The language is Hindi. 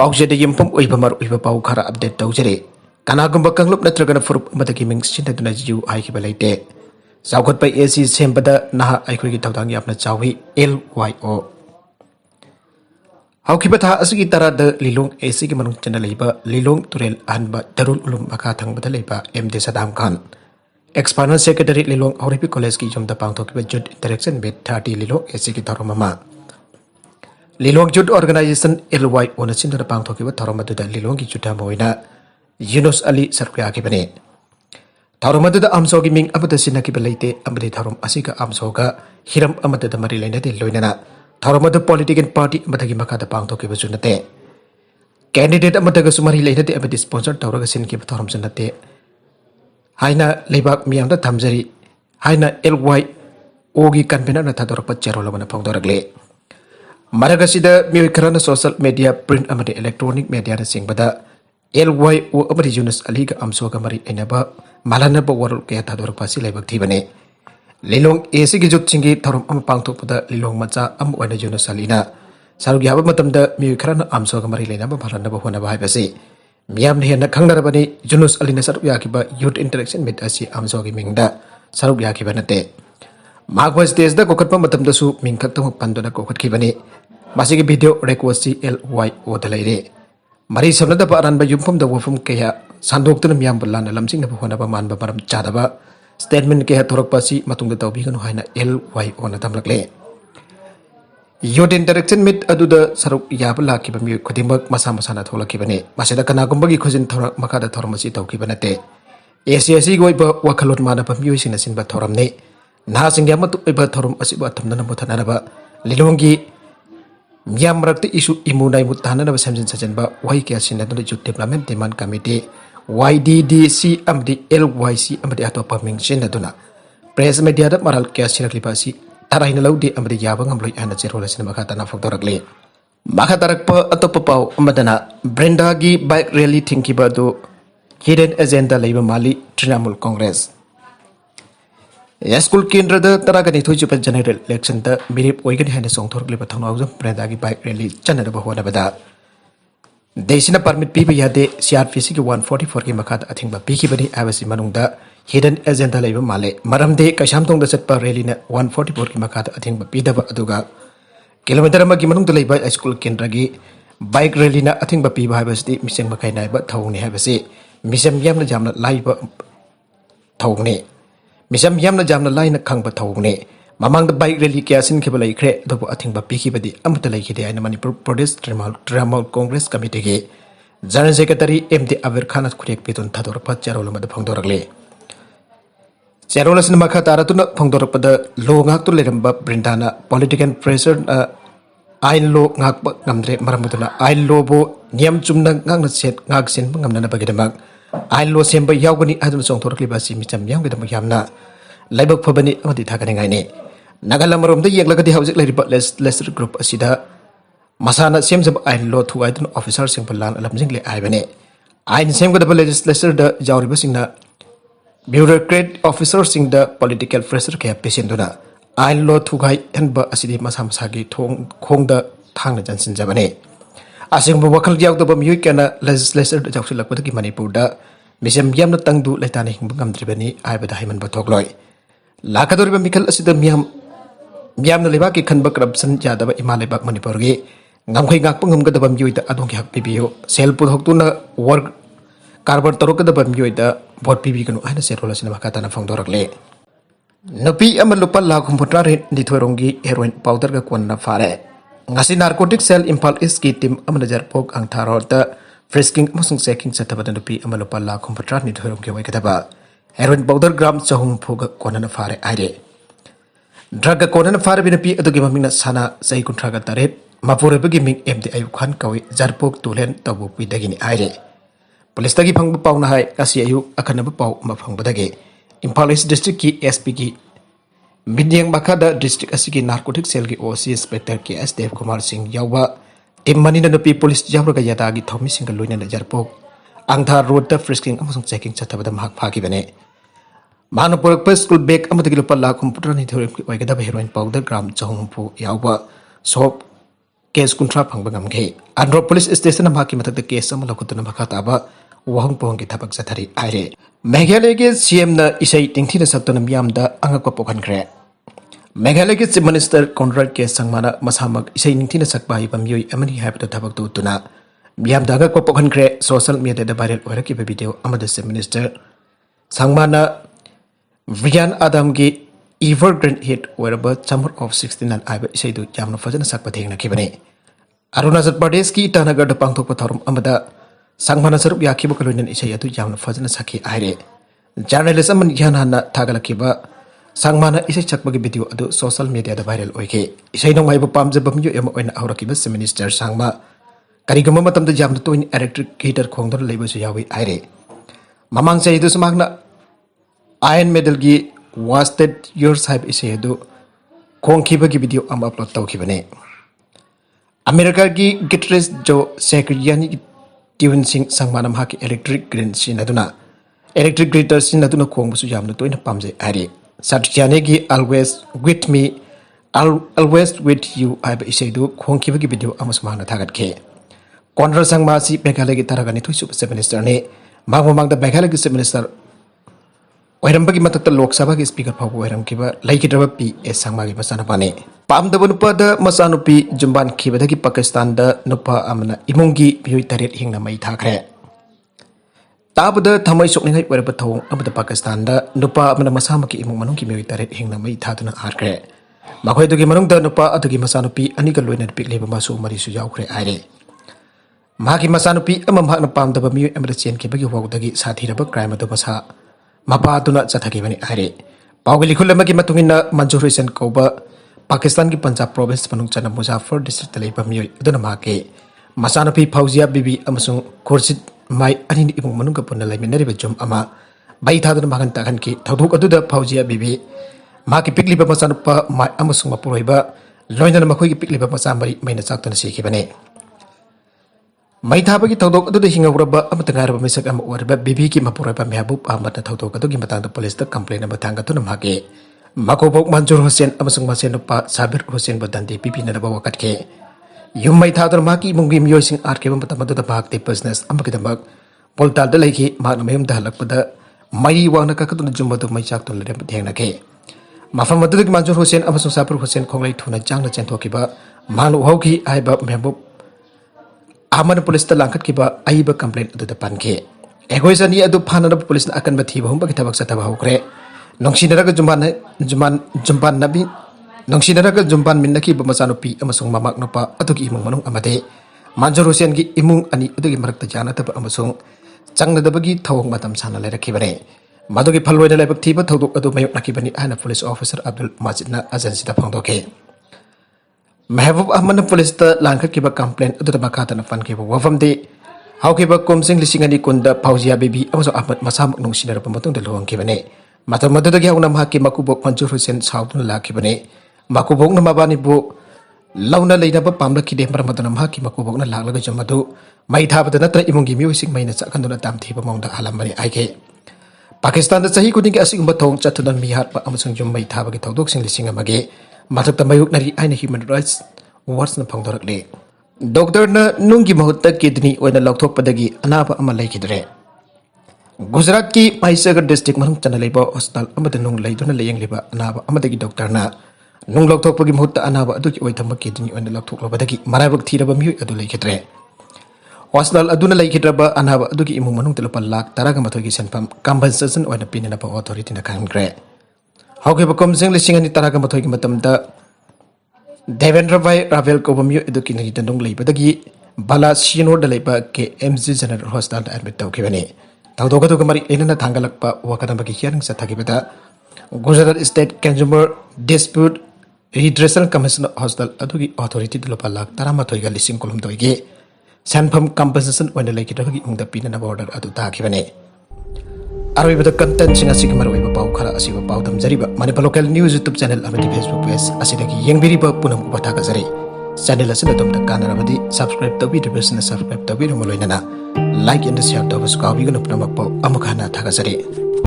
पाउजेद यमफम उइबमर उइब पाउ खरा अपडेट तौजरे कनागुंबा कंगलुप नत्रगन फुरुप अमदगी मिंग सिनदुना जिउ आइखिबा लेते साउखटपा एसी सेमबदा नहा आइखोगी थौदांग यापना चावी LYO हाउखिबा था असगी तरद लिलोंग एसी की मनुंग चना लेबा लिलोंग तुरेल अनबा दरुल उलुम मखा थंगबदा लेबा MD Saddam Khan external secretary Lilong औरिपि कॉलेज की जुमदा पांगथोकिबा जुट इंटरेक्शन विद 30 लिलोंग एसी की थरोममा लिलोंग जुट ऑर्गेनाइजेशन LYO न सिंदुना पांगथोकिबा थरोमदुदा लिलोंग की जुटा मोइना यूनुस अली सरकुया की बने थरोमदुदा आमसोगी मिंग अबदा सिनकिबा लेते अमदे थरोम असिका आमसोगा हिरम अमददा मरि लेनदे लोइनना थरोमदु पॉलिटिकल पार्टी अमदगी मखादा पांगथोकिबा जुनते कैंडिडेट अमदगा सुमरि लेनदे अबदि स्पॉन्सर तौरगा सिनकिबा थरोम जुनते हाइना लेबाक मियामदा थमजरी हाइना LYO की कन्वेनर न थादोरपा चेरोलबना फोंदोरगले मरगसिदा मियोय खरना सोशल मीडिया प्रिंट अमदे इलेक्ट्रॉनिक मीडिया न सिंगबदा LYO अमदि यूनुस अली का आमसोगा मरि एनबा मालानबा वरल के थादोरपा सि लेबाक थीबने लिलोंग एसी की जुट सिंगी थरोम अम पांगथोकपदा लिलोंग मचा अम ओइना यूनुस अलीना सारुग याबा मतमदा मियोय खरना आमसोगा मरि लेनबा मालानबा होनबा हाइबसे मियाम हेन खंगनरबनी यूनुस अलीना सरुक याकिबा यूथ इंटरेक्शन मिट असि आमसोगी मिंगदा सरुक याकिबा नते मागवा स्टेज दा कोखटपा मतमदसु मिंखतम पंदना कोखटखिबनी मासिगी वीडियो रेकॉर्ड सी LYO दा लेरे मरी सबनदबा अरनबा युमफमदा वफम केया सांदोक्तन मियाम बल्लाना लमसिंगनबा होनबा मानबा मरम चादबा स्टेटमेंट केया थोरकपा सि मतुंगदा तौबिगनु हाइना LYO ना तमलकले यूथ इंटरेक्शन मिट अदुदा सरुक याबा लाकिबा मियोय खुदिमक मसा मसाना थोलकिबने मासेदा कनागुंबगी खुजिन थोरक मखादा थोरमसि तौकिबा नते एसी गोइबा वखलोट मानबा मियोय सिना सिनबा थोरमने ना सिंग्या मत उइबा थोरम असिबा थमनना मुथनानबा लिलोंगी मियाम मरक्ते इशू इमुनाय मुताननबा समजिन सजनबा वाइ क्या सिनदुना जुट डेवलपमेंट डिमांड कमिटी YDDC अमदि LYC अमदि अतोपा मिंग सिनदुना प्रेस मीडिया दा मरल क्या सिरकलिबा सि तराइन लौदि अमदि याबा ngamloi ana cherola sin maka tana fogdorakle maka tarakpa atopa pau amadana brenda gi bike rally thinkiba do hidden agenda leiba mali Trinamool Congress school केंद्र तरागनी थोजुप जनरल इलेक्शन मिरिप ओइगनी हाइना सोंथोरक्लिबा थौनाउजम ब्रेंडा की बाइक रैली चनरबा होनबदा देशना परमिट पीबा यादे CRPC की 144 की मखाद अथिंगबा पीखिबनी आबसी मनुंगदा हिडन एजेंडा लेबा माले मरमदे कैसामथोंगदा चटपा रैलीना 144 की मखाद अथिंगबा पीदबा अदुगा किलोमीटर अमगी मनुंगदा लेबा स्कूल केंद्र की बाइक रैलीना अथिंगबा पीबा हाबसदी मिसेंग मखाइनायबा थौने हाबसे मिसेम यामना जामना लाइबा थौने मिसम यामना जामना लाइन खंगबा थौने ममांग बाइक रैली क्या सिनखिबा लैख्रे अदबो अथिंगबा पीखिबदी अमता लैखिदे आइना मणिपुर प्रदेश ट्रिनामूल कांग्रेस कमिटी के जनरल सेक्रेटरी MD अबीर खान खुरेक पितुन थादोरपा चेरोलमदा फंगदोरगले चेरोलसन मखा तारातुना फंगदोरपदा लो ngaktu leramba ब्रिंदाना पॉलिटिकल प्रेशर आइन लो ngakpa ngamdre maramuduna आइन लो बो नियम Chumna ngakna set ngaksin ngamnana bagidamang आइन लो सेम्बा यावगनी अदुन सोंथोरक्लिबा सि मिचम यामगदम यामना लाइबक फबनी अमदि थागनिंगाइने नागालमरोमदा येगलगदि हौजिक लैरिबा लेसर ग्रुप असिदा मसाना सेमजब आइन लो थुआइदन ऑफिसर सिंह बलान लमजिंगले आइबने आइन सेमगदब लेजिस्लेचर द जावरिबा सिंगना ब्यूरोक्रेट ऑफिसर सिंह द पॉलिटिकल प्रेशर के पेशेंटुना आइन लो थुगाइ हनबा असिदि मसा मसागी खोंगदा थांगना जनसिन जबने असिंगबो वखल यावदबा मियोय केना लेजिस्लेचर द जावसिलकपदगी मणिपुरदा मिसेम यामना तंगदु लैताने हिंगबा ngamdribani आइबदा हाइमनबा थोगलोय लाखादोरिबा मिखल असिदा मियामना लेबाकी खनबा करप्शन यादबा इमा लेबाक मणिपुरगी ngamkhoi ngakpa ngamgadaba miyoida adongi hak pibiyo sel pudhoktuna work कारबार तरोकदबा मियोida vote pibiganu aina serola sina makatana phangdorakle nupi ama lupa lakh 34 nithoronggi heroin powder ga konna fare ngasi narcotic cell impal is ki team amana jarpok angtharorta frisking amasung checking chatabada nupi ama lupa lakh 34 nithoronggi waikadaba heroin powder gram chahum phuga konna fare aire drug konna fare binapi adugi mamina sana sai kuntraga taret mapurabagi ming MD Ayub Khan kawi jarpok tulen tabu pidagini aire police तगी फंग पाउना है असी अयु अखनब पाउ मफंग बदगे इम्फाल ईस्ट डिस्ट्रिक्ट की SP की मिडियंग मखादा डिस्ट्रिक्ट असी की नार्कोटिक सेल की OC इंस्पेक्टर के S देव कुमार सिंह यावा टीम मनी नपी पुलिस यावरगा यादागी थौमी सिंह लोइना जरपोक आंधा रोड द फ्रिस्किंग अमसुंग चेकिंग चथबदा महक फाकिबने मानपुरक स्कूल बैग अमदगी लुपा लाख 34 नि थोरम की ओइगदा हेरोइन पाउडर ग्राम 400 यावा सोप केस कुंट्रा फंग बंगमगे आंध्र पुलिस स्टेशन की मत केस लौकुतुना मखा ताबा वहंग पोहंग की थबक चथरी आयरे मेघालय के सीएम न इसई तिंगथीना सक्तुना मियामदा अंगक पोखनख्रे मेघालय के चीफ मिनिस्टर कॉन्ड्रेड के संगमाना मसामक इसई निंगथीना सकबा हिबा मियोई अमनि हाइबदा थबक तुना मियामदा अंगक पोखनख्रे सोशल मीडिया वायरल होरकी वीडियो अमद चीफ मिनिस्टर संगमाना विज्ञान आदम की एवरग्रीन हिट ओरबा समर ऑफ 69 आइबा इसैदु यामना फजना सकबा थेंगनाखिबने अरुणाचल प्रदेश की ईटानगर पांथोकपा थौरम अमदा संगमाना सरुप याखिबा कलोइनन इसै अदु यामना फजना सखि आइरे जर्नलिस्ट अमन यान हाना थागलखिबा संगमाना इसै सकबगी वीडियो अदु सोशल मीडिया दा वायरल ओइके इसै नोंगाइबा पामजबा मियो एम ओइना औरकिबा चीफ मिनिस्टर संगमा करिगुमा मतमदा यामना तोइन इलेक्ट्रिक हीटर खोंगदर लेबसु यावी आइरे ममांग चैदु समागना आयन मेडल की वास्टेड योर्स हाइब इसे दो खोंखिबगी वीडियो अम अपलोड तौखिबने अमेरिका की गिटारिस्ट जो सेक्रियानी ट्यून सिंह संगमानम हाकी इलेक्ट्रिक ग्रीन सिनदुना इलेक्ट्रिक गिटार सिनदुना खोंबसु यामना तोइना पामजे आरे सत्याने की always with me always with you HYBE इसे दो खोंखिबगी वीडियो अमसमाना थागतखे कॉन्ड्रा संगमासी मेघालय की तरगनी थुसु चीफ मिनिस्टर ने मांगमांगदा मेघालय की चीफ मिनिस्टर ओरम्बगी मतक लोकसभा की स्पीकर फाव ओरमकिबा लैकिद्रबा पी ए संगमागी मसानपाने पामदब नुपादा मसानुपी जुम्बान खिबदगी पाकिस्तान दा नुपा अमना इमुंगी मियोई तरेट हिंगना मई थाखरे ताबदा थमै सोकनिंgai ओरबा थौ अमदा पाकिस्तान दा नुपा अमना मसामकी इमुंग मनुंगी मियोई तरेट हिंगना मई थादुना आरखरे मखोयदुगी मनुंगदा नुपा अदुगी मसानुपी अनिगा लोइना पिकलेबा मासु मरिसु यावखरे आइरे मागी मसानुपी अमम हाकना पामदबा मियोई अमदा चेनखिबगी वावदगी साथीरबा क्राइम अदु मसा मपादुना चथाखिबनी आइरे पावगली खुलमगी मतुंगिना मंजूर हुसैन कौबा पाकिस्तान की पंजाब प्रोविंस मनुंग चना मुजाफर डिस्ट्रिक्ट लेबा मियोई अदुना माके मसानुपी फौजिया बीबी अमसुंग खुर्शिद माई अनिन इमुंग मनुंग पुन्ना लैमिनरिबा जुम अमा bai thaduna magan tagan ki thoduk aduda phaujiya bibi maki pikliba masanupa mai amasung mapuroiba loinana makhoi ki pikliba masa mari maina chaktuna sikhibane mai thabagi thodok aduda hingawraba amatangaraba misak ama orba bibi ki mapuroiba mehbub ahmad na thodok adugi matangda police ta complaint ama thangatuna mage makobok manjur hussein amasung masenupa sabir hussein badandi bibi na bawa katke yum mai thaduna maki mungi miyosing arkeba matamadu bahakte business amakidamak poltal da leki magna mayum da halakpada mai wangna kakatuna jumbadu mai chaktun lere thengna ke mafam adugi manjur hussein amasung sabir hussein khonglai thuna jangna chenthokiba manu hoki aiba mehbub Ahmad police ta langkat kiba aiba complaint adu da panke egoisani adu phanana police na akan bathi bahum bagi tabak sata bahukre nongsinara jumban nabi nongsinara jumban minnaki bamasanu pi amasung mamak nopa adugi imung manung amade manjur hussein gi imung ani adugi marakta jana ta amasung changna dabagi thawong matam sana lerakibare madugi phalloina lebak thiba thodok adu mayok nakibani ana police officer abdul majid na agency da phangdoke Mahbub Ahmad police ta langkat kiba complaint adu bakata na fan kiba wafam de how kiba komsing lisingani kunda pauzia baby amaso Ahmad masamak nung sinara pamatung de luang kiba ne matamadu da gyawna mahaki makubok manjur hussein saudun la kiba ne makubok na mabani bu launa leina ba pamla kide marmadana mahaki makubok na laglaga jamadu mai thabada natra imungi music maina chakanduna tam thiba mongda alamani aike Pakistan da sahi kuding asigumba thong chatunan mihar pa amasung jum mai thabagi thodok sing lisinga mage Matakta mayuk nari aina human rights words na phangdorakle doctor na nunggi mahutta kidney oina Louthopadagi anaba ama laikidre Gujarat ki Mysore district manung chanalaiba hospital amada nung laiduna layang liba anaba amadagi doctor na nung Louthopadagi mahutta anaba aduki oithamba kidney oina Louthopadagi marabak thiraba miyu adu laikidre hospital aduna laikidraba anaba aduki imung manung telupa Lakh taraga mathogi senpam compensation oina pinana pa authority na kangre Hauke komsing lisingani taraga mathogi matamda Devendra Bhai Ravel Kobamyu edukini tandung leibadagi bala sino dalaiba ke MG General Hospital admit tawkibani tawdoga to kamari enana thangalakpa wakana bagi hearing sa thagibada Gujarat State Consumer Dispute Redressal Commission Hospital adugi authority dolopa Lakh taramathoiga lising kolum toige sanpham compensation wena laikidagi ungda pinana border adu thakibani Arwibada content singa sigmar weba pau khara asiba pau damjariba Manipur local news YouTube channel amadi Facebook page asidagi yengbiriba punam ubata gazari channel asina tomta kanarabadi subscribe tabi subscribe tabi loinana like and share tabi skawi guna punam pau amukhana thagazari